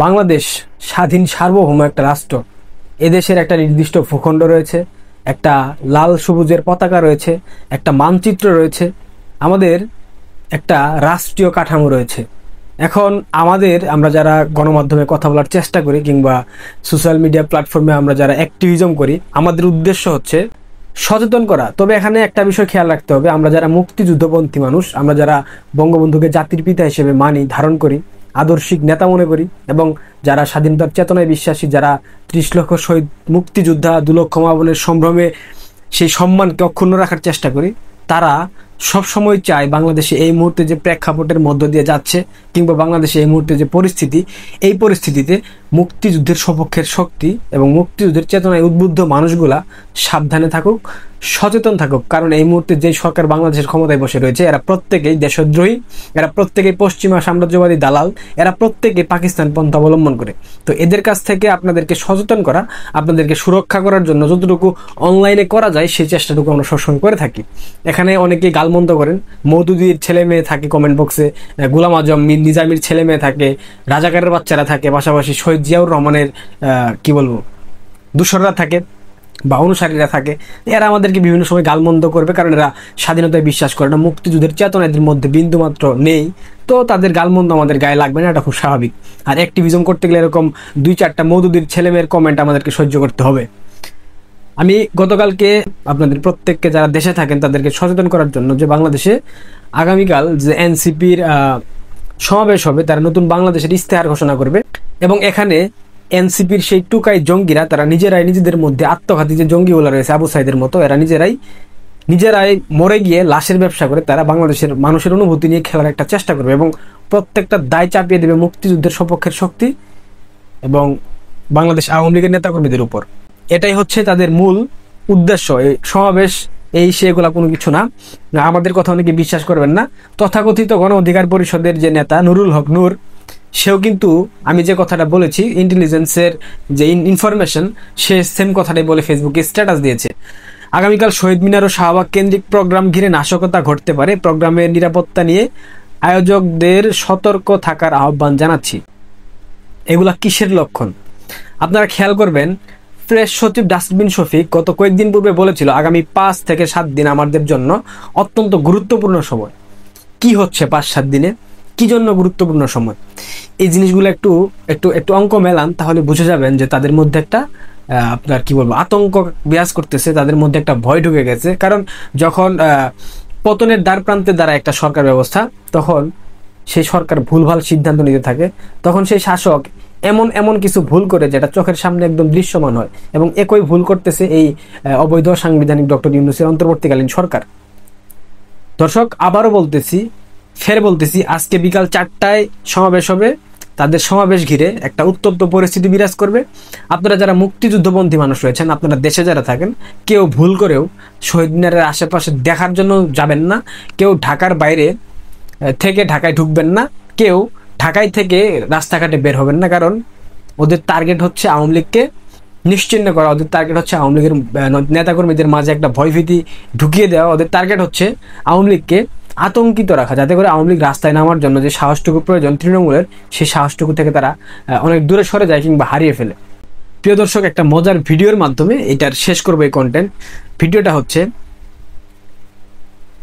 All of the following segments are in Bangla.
বাংলাদেশ স্বাধীন সার্বভৌম একটা রাষ্ট্র। এদেশের একটা নির্দিষ্ট ভূখণ্ড রয়েছে, একটা লাল সবুজের পতাকা রয়েছে, একটা মানচিত্র রয়েছে, আমাদের একটা রাষ্ট্রীয় কাঠামো রয়েছে। এখন আমরা যারা গণমাধ্যমে কথা বলার চেষ্টা করি কিংবা সোশ্যাল মিডিয়া প্ল্যাটফর্মে আমরা যারা অ্যাক্টিভিজম করি, আমাদের উদ্দেশ্য হচ্ছে সচেতন করা। তবে এখানে একটা বিষয় খেয়াল রাখতে হবে, আমরা যারা মুক্তিযুদ্ধপন্থী মানুষ, আমরা যারা বঙ্গবন্ধুকে জাতির পিতা হিসেবে মানি, ধারণ করি, আদর্শিক নেতা মনে করি, এবং যারা স্বাধীনতার চেতনায় বিশ্বাসী, যারা 30 লক্ষ শহীদ মুক্তিযোদ্ধা, 2 লক্ষ মা বোনের সম্ভ্রমে সেই সম্মানকে অক্ষুণ্ণ রাখার চেষ্টা করি, তারা সবসময় চায় বাংলাদেশে এই মুহূর্তে যে প্রেক্ষাপটের মধ্য দিয়ে যাচ্ছে কিংবা বাংলাদেশে এই মুহূর্তে যে পরিস্থিতি, এই পরিস্থিতিতে মুক্তিযুদ্ধের সপক্ষের শক্তি এবং মুক্তিযুদ্ধের চেতনায় উদ্বুদ্ধ মানুষগুলা সাবধানে থাকুক, সচেতন থাকুক। কারণ এই মুহূর্তে যে সরকার বাংলাদেশের ক্ষমতায় বসে রয়েছে, এরা প্রত্যেকেই দেশদ্রোহী, এরা প্রত্যেকেই পশ্চিমা সাম্রাজ্যবাদী দালাল, এরা প্রত্যেকেই পাকিস্তান পন্থা অবলম্বন করে। তো এদের কাছ থেকে আপনাদেরকে সচেতন করা, আপনাদেরকে সুরক্ষা করার জন্য যতটুকু অনলাইনে করা যায় সেই চেষ্টাটুকু আমরা সবসময় করে থাকি। এখানে অনেকেই গালমন্দ করেন, মওদুদির ছেলে মেয়ে থাকে কমেন্ট বক্সে, গোলাম আজম নিজামীর ছেলে মেয়ে থাকে, রাজাকারের বাচ্চারা থাকে, পাশাপাশি শহীদ জিয়াউর রহমানের দূষররা থাকে বা অনুসারীরা থাকে। এরা আমাদেরকে বিভিন্ন সময় গালমন্দ করবে, কারণ এরা স্বাধীনতায় বিশ্বাস করে না, মুক্তিযুদ্ধের চেতনা এদের মধ্যে বিন্দুমাত্র নেই। তো তাদের গালমন্দ আমাদের গায়ে লাগবে না, এটা খুব স্বাভাবিক। আর অ্যাক্টিভিজম করতে গেলে এরকম 2-4টা মওদুদির ছেলেমেয়ের কমেন্ট আমাদেরকে সহ্য করতে হবে। আমি গতকালকে আপনাদের প্রত্যেককে যারা দেশে থাকেন তাদেরকে সচেতন করার জন্য যে বাংলাদেশে আগামীকাল যে এনসিপির সমাবেশ হবে, তারা নতুন বাংলাদেশের ইস্তেহার ঘোষণা করবে, এবং এখানে এনসিপির সেই টুকাই জঙ্গিরা তারা নিজেরাই নিজেদের মধ্যে আত্মঘাতী যে জঙ্গিগুলো রয়েছে আবু সাইদের মতো, এরা নিজেরাই মরে গিয়ে লাশের ব্যবসা করে তারা বাংলাদেশের মানুষের অনুভূতি নিয়ে খেলার একটা চেষ্টা করবে এবং প্রত্যেকটা দায় চাপিয়ে দেবে মুক্তিযুদ্ধের সপক্ষের শক্তি এবং বাংলাদেশ আওয়ামী লীগের নেতাকর্মীদের উপর। এটাই হচ্ছে তাদের মূল উদ্দেশ্য। এই সমাবেশ সেগুলা কোনো কিছু না। আমাদের কথা অনেকে বিশ্বাস করবেন না, তথাকথিত গণ অধিকার পরিষদের যে নেতা নুরুল হক নূর, সেও কিন্তু আমি যে কথাটা বলেছি ইন্টেলিজেন্সের যে ইনফরমেশন, সে সেম কথাটাই বলে ফেসবুকে স্ট্যাটাস দিয়েছে। আগামীকাল শহীদ মিনার ও শাহবাগ কেন্দ্রিক প্রোগ্রাম ঘিরে নাশকতা ঘটতে পারে, প্রোগ্রামের নিরাপত্তা নিয়ে আয়োজকদের সতর্ক থাকার আহ্বান জানাচ্ছি। এগুলা কিসের লক্ষণ আপনারা খেয়াল করবেন। প্রেস সচিব ডাস্টবিন শফিক গত কয়েকদিন পূর্বে বলেছিল আগামী 5 থেকে 7 দিন আমাদের জন্য অত্যন্ত গুরুত্বপূর্ণ সময়। কি হচ্ছে 5-7 দিনে, কি জন্য গুরুত্বপূর্ণ সময়? এই জিনিসগুলো একটু একটু একটু অঙ্ক মেলান, তাহলে বুঝে যাবেন যে তাদের মধ্যে একটা আতঙ্ক বিরাজ করতেছে, তাদের মধ্যে একটা ভয় ঢুকে গেছে। কারণ যখন পতনের দ্বার প্রান্তে দ্বারা একটা সরকার ব্যবস্থা, তখন সেই সরকার ভুলভাল সিদ্ধান্ত নিতে থাকে, তখন সেই শাসক এমন কিছু ভুল করে যেটা চোখের সামনে একদম দৃশ্যমান হয়, এবং একই ভুল করতেছে এই অবৈধ সাংবিধানিক ডক্টর ইউনূসের অন্তর্বর্তীকালীন সরকার। দর্শক, আবারও বলতেছি, আজকে বিকাল 4টায় সমাবেশ হবে। তাদের সমাবেশ ঘিরে একটা উত্তপ্ত পরিস্থিতি বিরাজ করবে। আপনারা যারা মুক্তিযুদ্ধপন্থী মানুষ রয়েছেন, আপনারা দেশে যারা থাকেন, কেউ ভুল করেও শহীদ মিনারের আশেপাশে দেখার জন্য যাবেন না, কেউ ঢাকার বাইরে থেকে ঢাকায় ঢুকবেন না, কেউ ঢাকায় থেকে রাস্তাঘাটে বের হবেন না। কারণ ওদের টার্গেট হচ্ছে আওয়ামী লীগকে নিশ্চিহ্ন করা, ওদের টার্গেট হচ্ছে আওয়ামী লীগের নেতাকর্মীদের মাঝে একটা ভয়ভীতি ঢুকিয়ে দেওয়া, ওদের টার্গেট হচ্ছে আওয়ামী লীগকে আতঙ্কিত রাখা, যাতে করে আওয়ামী লীগ রাস্তায় নামার জন্য যে সাহসটুকু প্রয়োজন তৃণমূলের, সেই সাহসটুকু থেকে তারা অনেক দূরে সরে যায় কিংবা হারিয়ে ফেলে। প্রিয় দর্শক, একটা মজার ভিডিওর মাধ্যমে এটার শেষ করবো এই কন্টেন্ট। ভিডিওটা হচ্ছে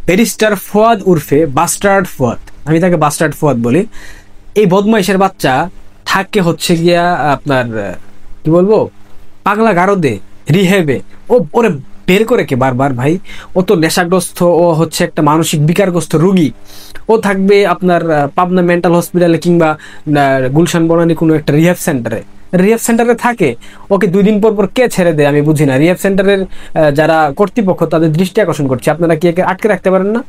ব্যারিস্টার ফুয়াদ উর্ফে বাস্টার্ড ফুয়াদ, আমি তাকে বাস্টার্ড ফুয়াদ বলি। এই বদমাইশের বাচ্চা থাকে হচ্ছে গিয়া আপনার পাগলা গারদে, রিহেবে। ওরে বের করে কে বারবার ভাই? ও তো নেশাগ্রস্ত, ও হচ্ছে একটা মানসিক বিকারগ্রস্ত রুগী। ও থাকবে আপনার পাবনা মেন্টাল হসপিটালে কিংবা গুলশান বনানী কোনো একটা রিহ্যাব সেন্টারে থাকে। ওকে 2 দিন পর কে ছেড়ে দেয় আমি বুঝি না। রিহ্যাব সেন্টারের যারা কর্তৃপক্ষ, তাদের দৃষ্টি আকর্ষণ করছে, আপনারা কি একে আটকে রাখতে পারেন না?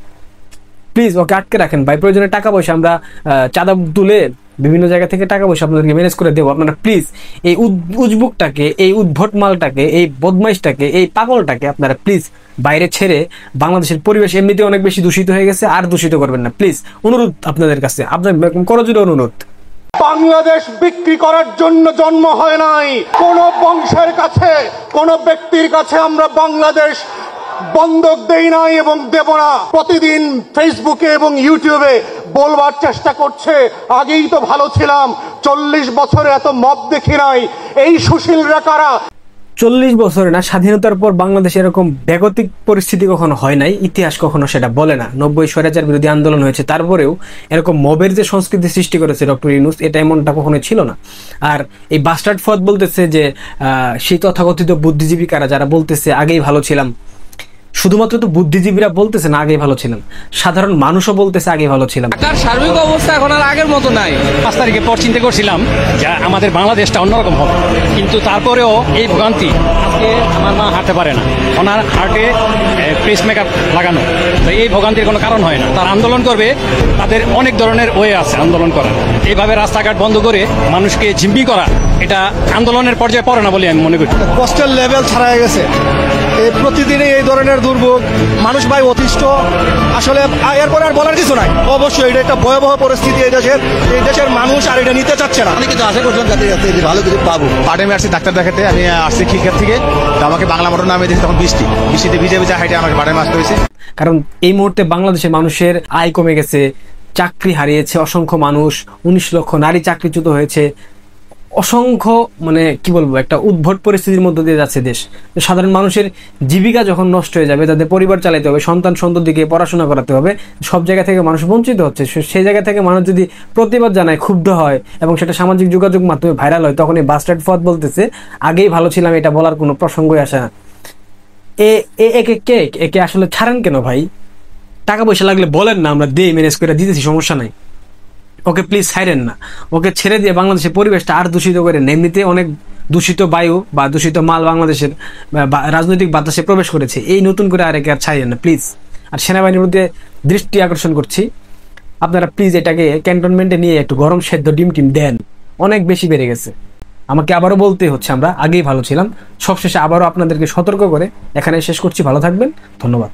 প্লিজ ওকে আটকে রাখেন ভাই। প্রয়োজনে টাকা পয়সা আমরা চাঁদা তুলে বিভিন্ন জায়গা থেকে টাকা পয়সা আপনাদেরকে ম্যানেজ করে দেবো। আপনারা প্লিজ এই উজবুকটাকে, এই উদ্ভট মালটাকে, এই বদমাইশটাকে, এই পাগলটাকে আপনারা প্লিজ বাইরে ছেড়ে, বাংলাদেশের পরিবেশ এমনিতে অনেক বেশি দূষিত হয়ে গেছে, আর দূষিত করবেন না প্লিজ। অনুরোধ আপনাদের কাছে, আপনার করজোড়ে অনুরোধ। বাংলাদেশ বিক্রি করার জন্য জন্ম হয় নাই। কোন বংশের কাছে, কোন ব্যক্তির কাছে আমরা বাংলাদেশ বন্ধক দেই নাই এবং দেব না। প্রতিদিন ফেসবুকে এবং ইউটিউবে বলবার চেষ্টা করছে আগেই তো ভালো ছিলাম, 40 বছরে এত মব দেখি নাই। এই সুশীলরা কারা? 40 বছরে না, স্বাধীনতার পর বাংলাদেশে এরকম বেগতিক পরিস্থিতি কখনো হয় নাই, ইতিহাস কখনো সেটা বলে না। 90 স্বৈরাচার বিরোধী আন্দোলন হয়েছে, তারপরেও এরকম মবের যে সংস্কৃতি সৃষ্টি করেছে ডক্টর ইউনূস, এটা এমনটা কখনোই ছিল না। আর এই বাস্টার্ড ফদ বলতেছে যে সেই তথাকথিত বুদ্ধিজীবী কারা যারা বলতেছে আগেই ভালো ছিলাম, শুধুমাত্র তো বুদ্ধিজীবীরা বলতেছে না আগেই ভালো ছিলাম, সাধারণ মানুষও বলতেছে আগেই ভালো ছিলাম। ঢাকার সার্বিক অবস্থা এখন আর আগের মতো নাই। 5 তারিখে পর চিন্তা করছিলাম যে আমাদের বাংলাদেশটা অন্যরকম হবে, কিন্তু তারপরেও এই ভোগান্তি। আজকে আমার মা হাঁটতে পারে না, ওনার হার্টে পেস মেকআপ লাগানো, তো এই ভোগান্তির কোনো কারণ হয় না। তার আন্দোলন করবে, তাদের অনেক ধরনের ওয়ে আছে আন্দোলন করার। এইভাবে রাস্তাঘাট বন্ধ করে মানুষকে ঝিম্পি করা, এটা আন্দোলনের পর্যায়ে পড়ে না বলে আমি মনে করি। কষ্টের লেভেল ছাড়াই গেছে। প্রতিদিনই এই ধরনের দুর্ভোগ, মানুষ ভাই অতিষ্ঠ। আসলে এরপরে আর বলার কিছু নাই। অবশ্যই এটা একটা ভয়াবহ পরিস্থিতি এই দেশের মানুষ আর এটা নিতে চাচ্ছে না। আমি কিন্তু আশা করছিলাম যাতে ভালো কিছু পাবো। পাটে আসছি ডাক্তার দেখাতে, আমি আসছি খিলক্ষেত থেকে, তো আমাকে বাংলা মোটর নামে দিয়েছে। তখন বৃষ্টিতে ভিজে ভিজে হাইটে আমাকে পাটে আসতে হয়েছে। কারণ এই মুহূর্তে বাংলাদেশের মানুষের আয় কমে গেছে, চাকরি হারিয়েছে অসংখ্য মানুষ, 19 লক্ষ নারী চাকরিচ্যুত হয়েছে, অসংখ্য মানে কি বলবো, একটা উদ্ভট পরিস্থিতির মধ্যে দিয়ে যাচ্ছে দেশ। সাধারণ মানুষের জীবিকা যখন নষ্ট হয়ে যাবে, তাদের পরিবার চালাতে হবে, সন্তান সন্ততিকে পড়াশোনা করাতে হবে, সব জায়গা থেকে মানুষ বঞ্চিত হচ্ছে। সেই জায়গা থেকে মানুষ যদি প্রতিবাদ জানায়, ক্ষুব্ধ হয় এবং সেটা সামাজিক যোগাযোগ মাধ্যমে ভাইরাল হয়, তখন এই বাস্টার্ড ফদ বলতেছে আগেই ভালো ছিলাম, এটা বলার কোনো প্রসঙ্গই আসে না। একে আসলে ছাড়েন কেন ভাই? টাকা পয়সা লাগলে বলেন না, আমরা দিয়ে ম্যানেজ করে দিতেছি, সমস্যা নাই। ওকে প্লিজ ছাইরেন না, ওকে ছেড়ে দিয়ে বাংলাদেশের পরিবেশটা আর দূষিত করেন। এমনিতে অনেক দূষিত বায়ু বা দূষিত মাল বাংলাদেশের রাজনৈতিক বাতাসে প্রবেশ করেছে, এই নতুন করে আর একে আর ছাইরেন না প্লিজ। আর সেনাবাহিনীর মধ্যে দৃষ্টি আকর্ষণ করছি, আপনারা প্লিজ এটাকে ক্যান্টনমেন্টে নিয়ে একটু গরম সেদ্ধ ডিম টিম দেন, অনেক বেশি বেড়ে গেছে। আমাকে আবারও বলতে হচ্ছে আমরা আগেই ভালো ছিলাম। সবশেষে আবারও আপনাদেরকে সতর্ক করে এখানে শেষ করছি। ভালো থাকবেন, ধন্যবাদ।